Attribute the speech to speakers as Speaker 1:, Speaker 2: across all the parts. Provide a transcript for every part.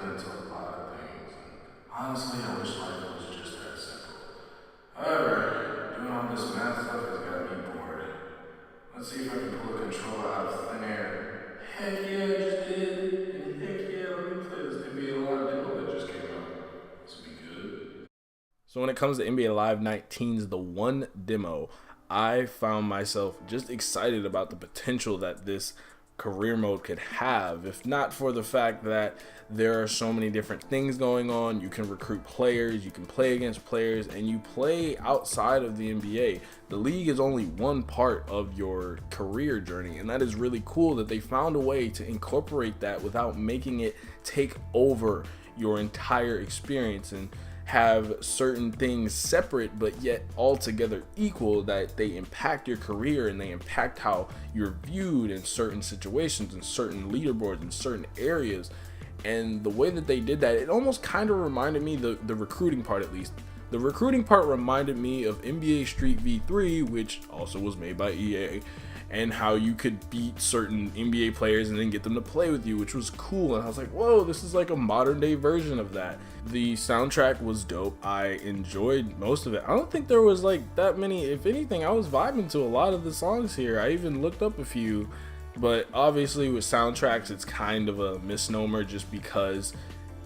Speaker 1: into a lot of things. And honestly, I wish life was just that simple. However, doing all this math stuff has got me bored. Let's see if I can pull a controller out of thin air. Heck yeah, I just did. And heck yeah, let me play this NBA Live demo that just came out. This will be good.
Speaker 2: So when it comes to NBA Live 19's The One demo, I found myself just excited about the potential that this career mode could have, if not for the fact that there are so many different things going on. You can recruit players, you can play against players, and you play outside of the NBA. The league is only one part of your career journey, and that is really cool that they found a way to incorporate that without making it take over your entire experience and have certain things separate but yet altogether equal, that they impact your career and they impact how you're viewed in certain situations and certain leaderboards in certain areas. And the way that they did that, it almost kind of reminded me, the recruiting part at least, the recruiting part reminded me of NBA Street V3, which also was made by EA, and how you could beat certain NBA players and then get them to play with you, which was cool. And I was like, whoa, this is like a modern day version of that. The soundtrack was dope. I enjoyed most of it. I don't think there was like that many. If anything, I was vibing to a lot of the songs here. I even looked up a few, but obviously with soundtracks, it's kind of a misnomer just because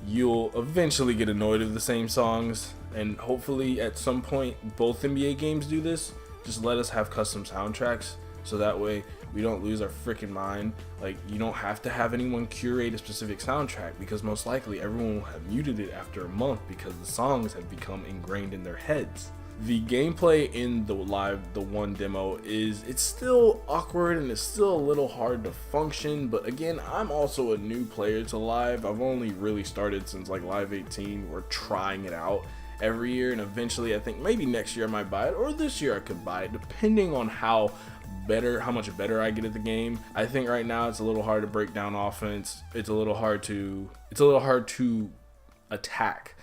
Speaker 2: you'll eventually get annoyed of the same songs. And hopefully at some point, both NBA games do this. Just let us have custom soundtracks, so that way we don't lose our freaking mind. Like, you don't have to have anyone curate a specific soundtrack, because most likely everyone will have muted it after a month because the songs have become ingrained in their heads. The gameplay in the One demo it's still awkward and it's still a little hard to function, but again, I'm also a new player to Live. I've only really started since like Live 18. We're trying it out every year, and eventually I think maybe next year I might buy it, or this year I could buy it, depending on how much better I get at the game. I think right now it's a little hard to break down offense. It's a little hard to attack.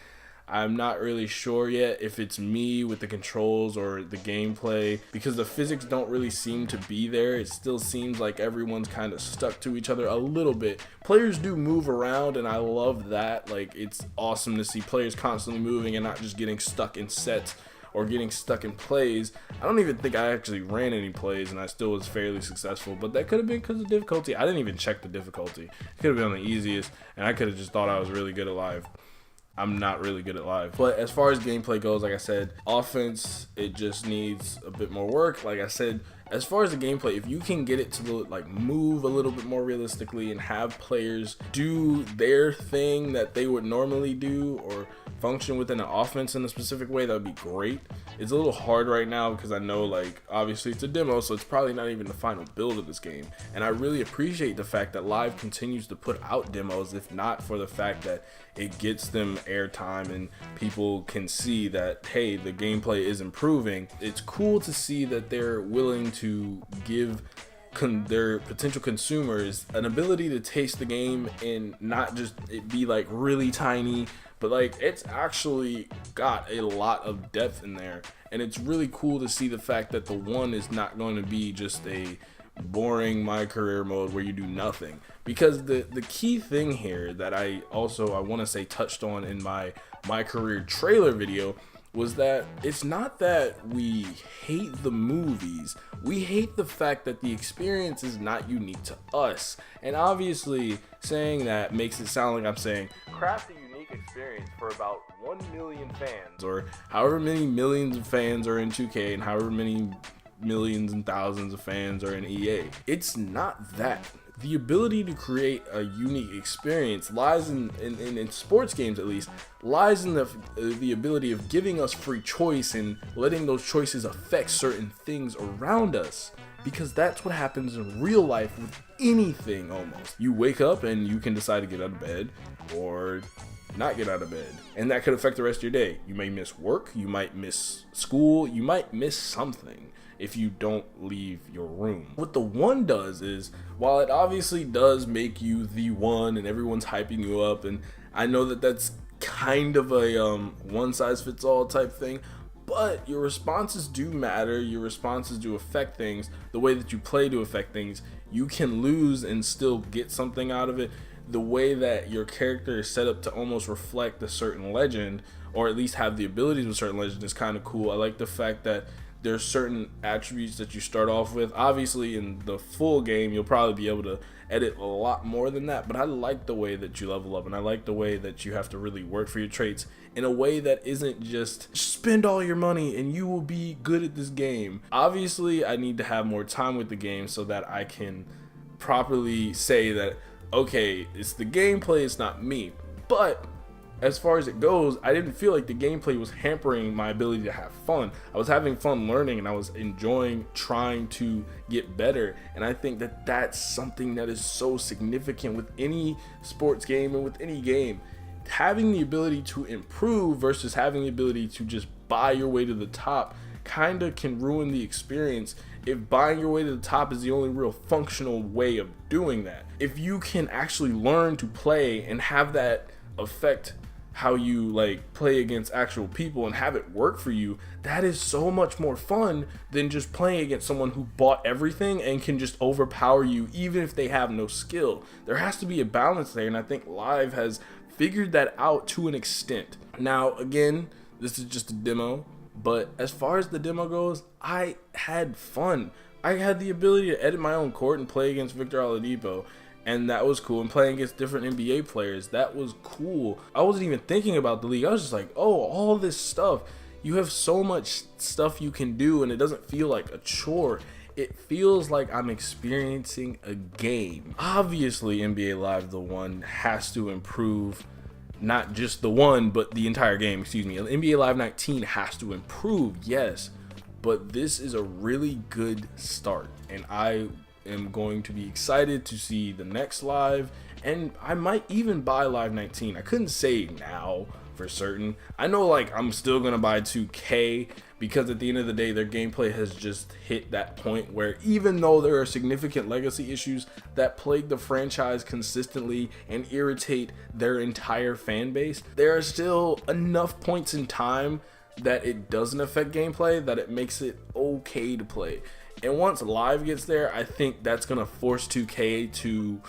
Speaker 2: I'm not really sure yet if it's me with the controls or the gameplay, because the physics don't really seem to be there. It still seems like everyone's kind of stuck to each other a little bit. Players do move around, and I love that. Like, it's awesome to see players constantly moving and not just getting stuck in sets or getting stuck in plays. I don't even think I actually ran any plays, and I still was fairly successful, but that could have been because of difficulty. I didn't even check the difficulty. It could have been on the easiest, and I could have just thought I was really good at Live. I'm not really good at Live. But as far as gameplay goes, like I said, offense, it just needs a bit more work. Like I said, as far as the gameplay, if you can get it to like move a little bit more realistically and have players do their thing that they would normally do, or function within an offense in a specific way, that would be great. It's a little hard right now because I know, like, obviously it's a demo, so it's probably not even the final build of this game. And I really appreciate the fact that Live continues to put out demos, if not for the fact that it gets them airtime and people can see that, hey, the gameplay is improving. It's cool to see that they're willing to give their potential consumers an ability to taste the game and not just it be like really tiny, but like it's actually got a lot of depth in there. And it's really cool to see the fact that the One is not going to be just a boring my career mode where you do nothing, because the key thing here that I want to say touched on in my career trailer video was that it's not that we hate the movies, we hate the fact that the experience is not unique to us. And obviously saying that makes it sound like I'm saying craft a unique experience for about 1 million fans, or however many millions of fans are in 2K and however many millions and thousands of fans are in EA. It's not that. The ability to create a unique experience lies in sports games, at least, lies in the ability of giving us free choice and letting those choices affect certain things around us. Because that's what happens in real life with anything almost. You wake up and you can decide to get out of bed or not get out of bed, and that could affect the rest of your day. You may miss work, you might miss school, you might miss something if you don't leave your room. What the One does is, while it obviously does make you the one and everyone's hyping you up, and I know that that's kind of a one size fits all type thing, but your responses do matter. Your responses do affect things. The way that you play do affect things. You can lose and still get something out of it. the way that your character is set up to almost reflect a certain legend, or at least have the abilities of a certain legend, is kind of cool. I like the fact that there's certain attributes that you start off with. Obviously, in the full game, you'll probably be able to edit a lot more than that, but I like the way that you level up, and I like the way that you have to really work for your traits in a way that isn't just spend all your money and you will be good at this game. Obviously, I need to have more time with the game so that I can properly say that, okay, it's the gameplay, it's not me. But as far as it goes, I didn't feel like the gameplay was hampering my ability to have fun. I was having fun learning, and I was enjoying trying to get better. And I think that that's something that is so significant with any sports game and with any game. Having the ability to improve versus having the ability to just buy your way to the top kind of can ruin the experience if buying your way to the top is the only real functional way of doing that. If you can actually learn to play and have that affect how you like play against actual people and have it work for you, that is so much more fun than just playing against someone who bought everything and can just overpower you even if they have no skill. There has to be a balance there, and I think Live has figured that out to an extent. Now again, this is just a demo, but as far as the demo goes, I had fun. I had the ability to edit my own court and play against Victor Oladipo, and that was cool. And playing against different NBA players, that was cool. I wasn't even thinking about the league. I was just like, oh, all this stuff. You have so much stuff you can do, and it doesn't feel like a chore. It feels like I'm experiencing a game. Obviously, NBA Live The One has to improve, not just the one, but the entire game, excuse me. NBA Live 19 has to improve, yes. But this is a really good start, and I am going to be excited to see the next Live, and I might even buy Live 19. I couldn't say now for certain. I know like I'm still gonna buy 2K because at the end of the day their gameplay has just hit that point where even though there are significant legacy issues that plague the franchise consistently and irritate their entire fan base, there are still enough points in time that it doesn't affect gameplay that it makes it okay to play. And once Live gets there, I think that's going to force 2K to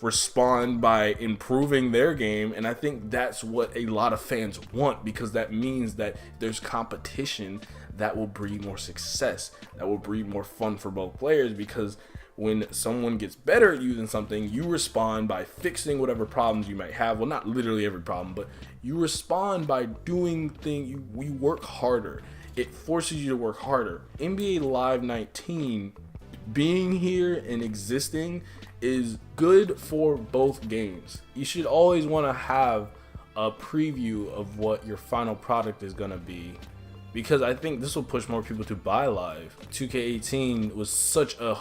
Speaker 2: respond by improving their game. And I think that's what a lot of fans want, because that means that there's competition that will breed more success, that will breed more fun for both players, because when someone gets better at you than something, you respond by fixing whatever problems you might have. Well, not literally every problem, but you respond by doing things, you work harder. It forces you to work harder. NBA Live 19 being here and existing is good for both games. You should always want to have a preview of what your final product is going to be, because I think this will push more people to buy Live. 2K18 was such a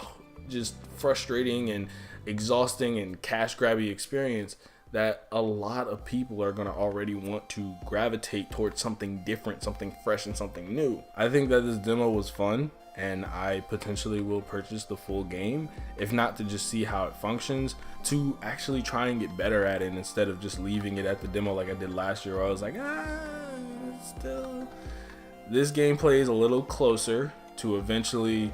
Speaker 2: just frustrating and exhausting and cash grabby experience that a lot of people are going to already want to gravitate towards something different, something fresh, and something new. I think that this demo was fun, and I potentially will purchase the full game, if not to just see how it functions, to actually try and get better at it instead of just leaving it at the demo like I did last year, where I was like, still. This gameplay is a little closer to eventually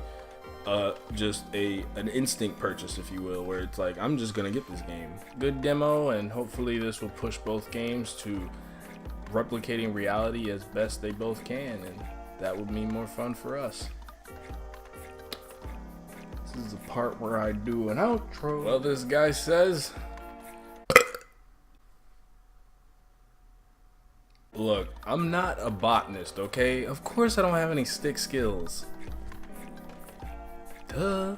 Speaker 2: just an instinct purchase, if you will, where it's like, I'm just gonna get this game. Good demo, and hopefully this will push both games to replicating reality as best they both can, and that would mean more fun for us. This is the part where I do an outro. Well, this guy says, look, I'm not a botanist, okay? Of course I don't have any stick skills. Duh.